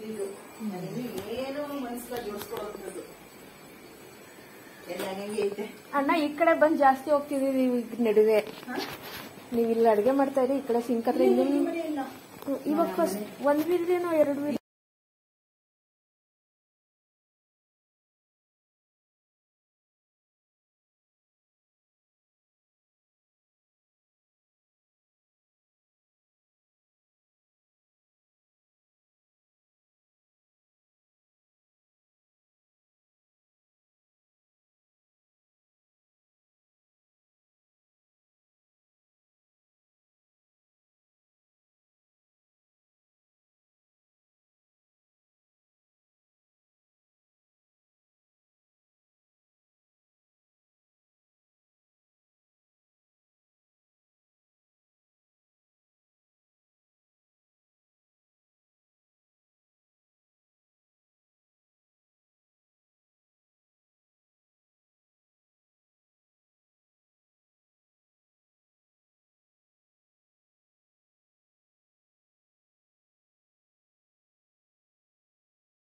ಗೊತ್ತಿದ್ದು ನನಗೆ ಏನು ಮನಸ್ಸಲ್ಲಿ ಜೋಡಿಸ್ಕೊಳ್ಳೋದು ಎಲ್ಲ ಹಂಗೆ ಐತೆ. ಅಣ್ಣ ಈ ಕಡೆ ಬಂದು ಜಾಸ್ತಿ ಹೋಗ್ತಿದೀವಿ ನೀವು ನಡುವೆ. ನೀವು ಇಲ್ಲಿ ಅಡುಗೆ ಮಾಡ್ತಾ ಇರಿ, ಈ ಕಡೆ ಸಿಂಕ್ ಹತ್ರ ಇವಾಗ ಫಸ್ಟ್ 1 ವೀಲ್ದೇನೋ 2 ವೀಲ್.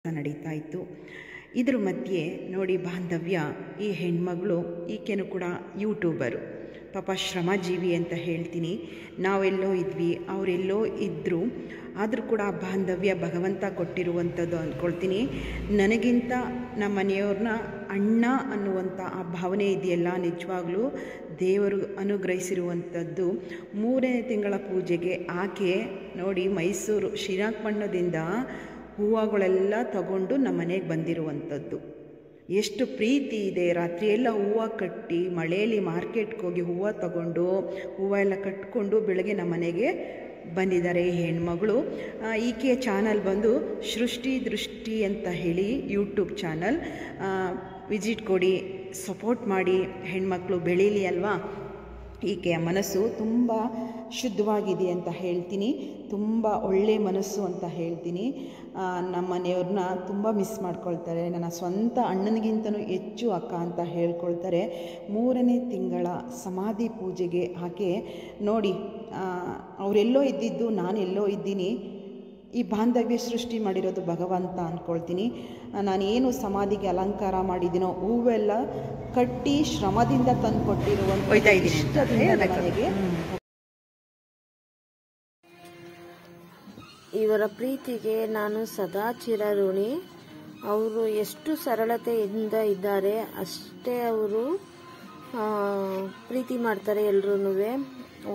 ನಡೀತಾ ಇತ್ತು. ಇದ್ರ ಮಧ್ಯೆ ನೋಡಿ ಬಾಂಧವ್ಯ, ಈ ಹೆಣ್ಮಗಳು ಈಕೆನೂ ಕೂಡ ಯೂಟ್ಯೂಬರು, ಪಾಪ ಶ್ರಮಜೀವಿ ಅಂತ ಹೇಳ್ತೀನಿ. ನಾವೆಲ್ಲೋ ಇದ್ವಿ, ಅವರೆಲ್ಲೋ ಇದ್ದರು, ಆದರೂ ಕೂಡ ಬಾಂಧವ್ಯ ಭಗವಂತ ಕೊಟ್ಟಿರುವಂಥದ್ದು ಅಂದ್ಕೊಳ್ತೀನಿ. ನನಗಿಂತ ನಮ್ಮ ಮನೆಯವ್ರನ್ನ ಅಣ್ಣ ಅನ್ನುವಂಥ ಆ ಭಾವನೆ ಇದೆಯಲ್ಲ, ನಿಜವಾಗ್ಲೂ ದೇವರು ಅನುಗ್ರಹಿಸಿರುವಂಥದ್ದು. 3ನೇ ತಿಂಗಳ ಪೂಜೆಗೆ ಆಕೆ ನೋಡಿ ಮೈಸೂರು ಶ್ರೀರಂಗಪಟ್ಟಣದಿಂದ ಹೂವುಗಳೆಲ್ಲ ತಗೊಂಡು ನಮ್ಮ ಮನೆಗೆ ಬಂದಿರುವಂಥದ್ದು. ಎಷ್ಟು ಪ್ರೀತಿ ಇದೆ. ರಾತ್ರಿಯೆಲ್ಲ ಹೂವು ಕಟ್ಟಿ ಮಳೆಯಲ್ಲಿ ಮಾರ್ಕೆಟ್ಗೆ ಹೋಗಿ ಹೂವು ತಗೊಂಡು ಹೂವೆಲ್ಲ ಕಟ್ಕೊಂಡು ಬೆಳಗ್ಗೆ ನಮ್ಮ ಮನೆಗೆ ಬಂದಿದ್ದಾರೆ ಈ ಹೆಣ್ಮಗಳು. ಈಕೆಯ ಚಾನಲ್ ಬಂದು ಸೃಷ್ಟಿ ದೃಷ್ಟಿ ಅಂತ ಹೇಳಿ ಯೂಟ್ಯೂಬ್ ಚಾನಲ್. ವಿಸಿಟ್ ಕೊಡಿ, ಸಪೋರ್ಟ್ ಮಾಡಿ, ಹೆಣ್ಮಕ್ಳು ಬೆಳೀಲಿ ಅಲ್ವಾ. ಈಕೆಯ ಮನಸ್ಸು ತುಂಬ ಶುದ್ಧವಾಗಿದೆ ಅಂತ ಹೇಳ್ತೀನಿ, ತುಂಬ ಒಳ್ಳೆಯ ಮನಸ್ಸು ಅಂತ ಹೇಳ್ತೀನಿ. ನಮ್ಮ ಮನೆಯವ್ರನ್ನ ತುಂಬ ಮಿಸ್ ಮಾಡ್ಕೊಳ್ತಾರೆ. ನನ್ನ ಸ್ವಂತ ಅಣ್ಣನಿಗಿಂತನೂ ಹೆಚ್ಚು ಅಕ್ಕ ಅಂತ ಹೇಳ್ಕೊಳ್ತಾರೆ. 3ನೇ ತಿಂಗಳ ಸಮಾಧಿ ಪೂಜೆಗೆ ಆಕೆ ನೋಡಿ, ಅವರೆಲ್ಲೋ ಇದ್ದಿದ್ದು ನಾನೆಲ್ಲೋ ಇದ್ದೀನಿ. ಈ ಬಾಂಧವ್ಯ ಸೃಷ್ಟಿ ಮಾಡಿರೋದು ಭಗವಂತ ಅಂದ್ಕೊಳ್ತೀನಿ. ನಾನೇನು ಸಮಾಧಿಗೆ ಅಲಂಕಾರ ಮಾಡಿದ್ದೀನೋ ಹೂವೆಲ್ಲ ಕಟ್ಟಿ ಶ್ರಮದಿಂದ ತಂದು ಕೊಟ್ಟಿರುವಂಥ ಮನೆಗೆ ಇವರ ಪ್ರೀತಿಗೆ ನಾನು ಸದಾ ಚಿರಋಣಿ. ಅವರು ಎಷ್ಟು ಸರಳತೆಯಿಂದ ಇದ್ದಾರೆ ಅಷ್ಟೇ ಅವರು ಪ್ರೀತಿ ಮಾಡ್ತಾರೆ ಎಲ್ರೂ.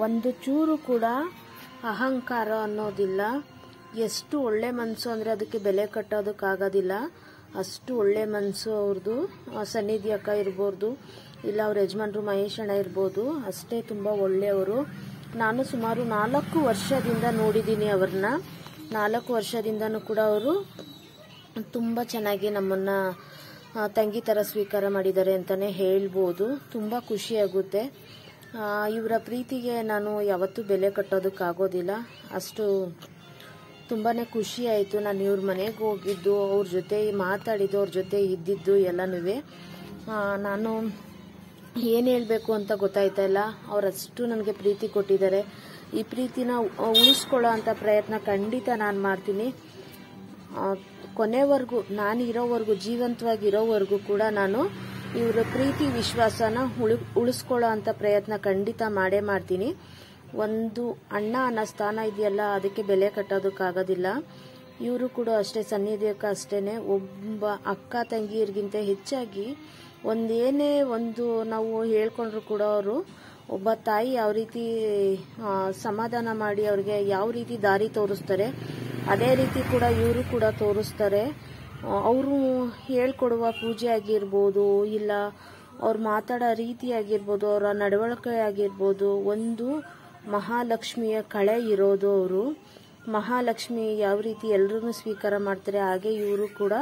ಒಂದು ಚೂರು ಕೂಡ ಅಹಂಕಾರ ಅನ್ನೋದಿಲ್ಲ. ಎಷ್ಟು ಒಳ್ಳೆ ಮನಸ್ಸು ಅಂದರೆ ಅದಕ್ಕೆ ಬೆಲೆ ಕಟ್ಟೋದಕ್ಕಾಗೋದಿಲ್ಲ. ಅಷ್ಟು ಒಳ್ಳೆ ಮನಸ್ಸು ಅವ್ರದ್ದು. ಸನ್ನಿಧಿ ಅಕ್ಕ ಇರ್ಬೋದು, ಇಲ್ಲ ಅವ್ರ ಯಜಮಾನ್ರು ಮಹೇಶ್ ಅಣ್ಣ ಇರ್ಬೋದು, ಅಷ್ಟೇ ತುಂಬ ಒಳ್ಳೆಯವರು. ನಾನು ಸುಮಾರು 4 ವರ್ಷದಿಂದ ನೋಡಿದ್ದೀನಿ ಅವ್ರನ್ನ. 4 ವರ್ಷದಿಂದನೂ ಕೂಡ ಅವರು ತುಂಬ ಚೆನ್ನಾಗಿ ನಮ್ಮನ್ನು ತಂಗಿ ಥರ ಸ್ವೀಕಾರ ಮಾಡಿದ್ದಾರೆ ಅಂತಲೇ ಹೇಳ್ಬೋದು. ತುಂಬ ಖುಷಿಯಾಗುತ್ತೆ. ಇವರ ಪ್ರೀತಿಗೆ ನಾನು ಯಾವತ್ತೂ ಬೆಲೆ ಕಟ್ಟೋದಕ್ಕಾಗೋದಿಲ್ಲ. ಅಷ್ಟು ತುಂಬಾ ಖುಷಿ ಆಯಿತು. ನಾನು ಇವ್ರ ಮನೆಗೆ ಹೋಗಿದ್ದು, ಅವ್ರ ಜೊತೆ ಮಾತಾಡಿದ್ದು, ಅವ್ರ ಜೊತೆ ಇದ್ದಿದ್ದು ಎಲ್ಲನೂ ನಾನು ಏನು ಹೇಳಬೇಕು ಅಂತ ಗೊತ್ತಾಯ್ತಾ ಇಲ್ಲ. ಅವರಷ್ಟು ನನಗೆ ಪ್ರೀತಿ ಕೊಟ್ಟಿದ್ದಾರೆ. ಈ ಪ್ರೀತಿನ ಉಳಿಸ್ಕೊಳ್ಳೋ ಅಂಥ ಪ್ರಯತ್ನ ಖಂಡಿತ ನಾನು ಮಾಡ್ತೀನಿ. ಕೊನೆವರೆಗೂ ನಾನು ಇರೋವರೆಗೂ, ಜೀವಂತವಾಗಿರೋವರೆಗೂ ಕೂಡ ನಾನು ಇವರ ಪ್ರೀತಿ ವಿಶ್ವಾಸನ ಉಳಿಸ್ಕೊಳ್ಳೋ ಅಂಥ ಪ್ರಯತ್ನ ಖಂಡಿತ ಮಾಡೇ ಮಾಡ್ತೀನಿ. ಒಂದು ಅಣ್ಣ ಅನ್ನೋ ಸ್ಥಾನ ಇದೆಯಲ್ಲ, ಅದಕ್ಕೆ ಬೆಲೆ ಕಟ್ಟೋದಕ್ಕಾಗೋದಿಲ್ಲ. ಇವರು ಕೂಡ ಅಷ್ಟೇ, ಸನ್ನಿಧಿಯಕ್ಕ ಅಷ್ಟೇ. ಒಬ್ಬ ಅಕ್ಕ ತಂಗಿಯರಿಗಿಂತ ಹೆಚ್ಚಾಗಿ ಒಂದೇನೇ ಒಂದು ನಾವು ಹೇಳ್ಕೊಂಡ್ರು ಕೂಡ ಅವರು ಒಬ್ಬ ತಾಯಿ ಯಾವ ರೀತಿ ಸಮಾಧಾನ ಮಾಡಿ ಅವ್ರಿಗೆ ಯಾವ ರೀತಿ ದಾರಿ ತೋರಿಸ್ತಾರೆ, ಅದೇ ರೀತಿ ಕೂಡ ಇವರು ಕೂಡ ತೋರಿಸ್ತಾರೆ. ಅವರು ಹೇಳ್ಕೊಡುವ ಪೂಜೆ ಆಗಿರ್ಬೋದು, ಇಲ್ಲ ಅವ್ರು ಮಾತಾಡೋ ರೀತಿ ಆಗಿರ್ಬೋದು, ಅವರ ನಡವಳಿಕೆ ಆಗಿರ್ಬೋದು, ಒಂದು ಮಹಾಲಕ್ಷ್ಮಿಯ ಕಳೆ ಇರೋದು ಅವರು. ಮಹಾಲಕ್ಷ್ಮಿ ಯಾವ ರೀತಿ ಎಲ್ಲರೂ ಸ್ವೀಕಾರ ಮಾಡ್ತಾರೆ, ಹಾಗೆ ಇವರು ಕೂಡ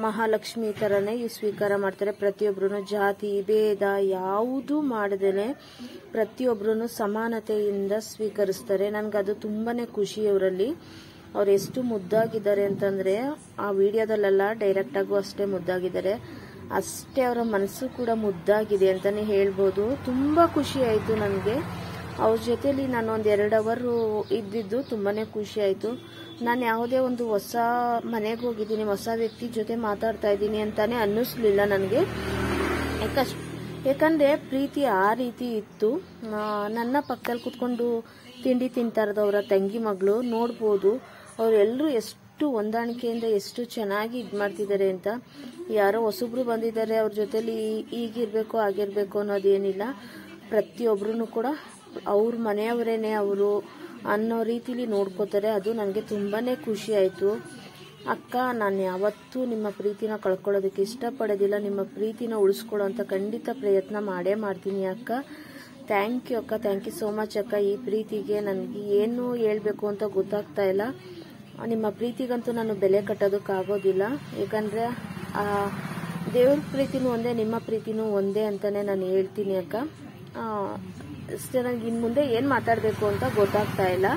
ಮಹಾಲಕ್ಷ್ಮಿ ಥರನೇ ಸ್ವೀಕಾರ ಮಾಡ್ತಾರೆ. ಪ್ರತಿಯೊಬ್ಬರೂ ಜಾತಿ ಭೇದ ಯಾವುದೂ ಮಾಡದೇನೆ ಪ್ರತಿಯೊಬ್ಬರೂ ಸಮಾನತೆಯಿಂದ ಸ್ವೀಕರಿಸ್ತಾರೆ. ನನಗದು ತುಂಬಾ ಖುಷಿ ಅವರಲ್ಲಿ. ಅವ್ರು ಎಷ್ಟು ಮುದ್ದಾಗಿದ್ದಾರೆ ಅಂತಂದರೆ, ಆ ವಿಡಿಯೋದಲ್ಲೆಲ್ಲ ಡೈರೆಕ್ಟಾಗೂ ಅಷ್ಟೇ ಮುದ್ದಾಗಿದ್ದಾರೆ, ಅಷ್ಟೇ ಅವರ ಮನಸ್ಸು ಕೂಡ ಮುದ್ದಾಗಿದೆ ಅಂತಲೇ ಹೇಳ್ಬೋದು. ತುಂಬ ಖುಷಿ ಆಯಿತು ನನಗೆ. ಅವ್ರ ಜೊತೆಲಿ ನಾನು ಒಂದು 2 ಅವರ್ ಇದ್ದಿದ್ದು ತುಂಬಾ ಖುಷಿ ಆಯಿತು. ನಾನು ಯಾವುದೇ ಒಂದು ಹೊಸ ಮನೆಗೆ ಹೋಗಿದ್ದೀನಿ, ಹೊಸ ವ್ಯಕ್ತಿ ಜೊತೆ ಮಾತಾಡ್ತಾ ಇದ್ದೀನಿ ಅಂತಾನೆ ಅನ್ನಿಸ್ಲಿಲ್ಲ ನನಗೆ. ಯಾಕಂದರೆ ಪ್ರೀತಿ ಆ ರೀತಿ ಇತ್ತು. ನನ್ನ ಪಕ್ಕದಲ್ಲಿ ಕುತ್ಕೊಂಡು ತಿಂಡಿ ತಿಂತಾ ಇರೋದು ಅವರ ತಂಗಿ ಮಗಳು ನೋಡ್ಬೋದು. ಅವರೆಲ್ಲರೂ ಎಷ್ಟು ಹೊಂದಾಣಿಕೆಯಿಂದ ಎಷ್ಟು ಚೆನ್ನಾಗಿ ಇದು ಮಾಡ್ತಿದ್ದಾರೆ ಅಂತ. ಯಾರೋ ಹೊಸಬ್ರು ಬಂದಿದ್ದಾರೆ, ಅವ್ರ ಜೊತೆಲಿ ಈಗಿರಬೇಕು ಆಗಿರಬೇಕು ಅನ್ನೋದೇನಿಲ್ಲ. ಪ್ರತಿಯೊಬ್ಬರೂ ಕೂಡ ಅವ್ರ ಮನೆಯವರೇನೆ ಅವರು ಅನ್ನೋ ರೀತಿಲಿ ನೋಡ್ಕೋತಾರೆ. ಅದು ನನಗೆ ತುಂಬಾ ಖುಷಿ ಆಯಿತು. ಅಕ್ಕ, ನಾನು ಯಾವತ್ತೂ ನಿಮ್ಮ ಪ್ರೀತಿನ ಕಳ್ಕೊಳ್ಳೋದಕ್ಕೆ ಇಷ್ಟಪಡೋದಿಲ್ಲ. ನಿಮ್ಮ ಪ್ರೀತಿನ ಉಳಿಸ್ಕೊಳ್ಳೋ ಅಂತ ಖಂಡಿತ ಪ್ರಯತ್ನ ಮಾಡೇ ಮಾಡ್ತೀನಿ ಅಕ್ಕ. ಥ್ಯಾಂಕ್ ಯು ಅಕ್ಕ, ಥ್ಯಾಂಕ್ ಯು ಸೋ ಮಚ್ ಅಕ್ಕ. ಈ ಪ್ರೀತಿಗೆ ನನಗೆ ಏನು ಹೇಳಬೇಕು ಅಂತ ಗೊತ್ತಾಗ್ತಾ ಇಲ್ಲ. ನಿಮ್ಮ ಪ್ರೀತಿಗಂತೂ ನಾನು ಬೆಲೆ ಕಟ್ಟೋದಕ್ಕಾಗೋದಿಲ್ಲ. ಯಾಕಂದರೆ ದೇವ್ರ ಪ್ರೀತಿನೂ ಒಂದೇ, ನಿಮ್ಮ ಪ್ರೀತಿನೂ ಒಂದೇ ಅಂತಲೇ ನಾನು ಹೇಳ್ತೀನಿ ಅಕ್ಕ. ಅಷ್ಟೇ. ನನಗೆ ಇನ್ನು ಮುಂದೆ ಏನು ಮಾತಾಡಬೇಕು ಅಂತ ಗೊತ್ತಾಗ್ತಾ ಇಲ್ಲ.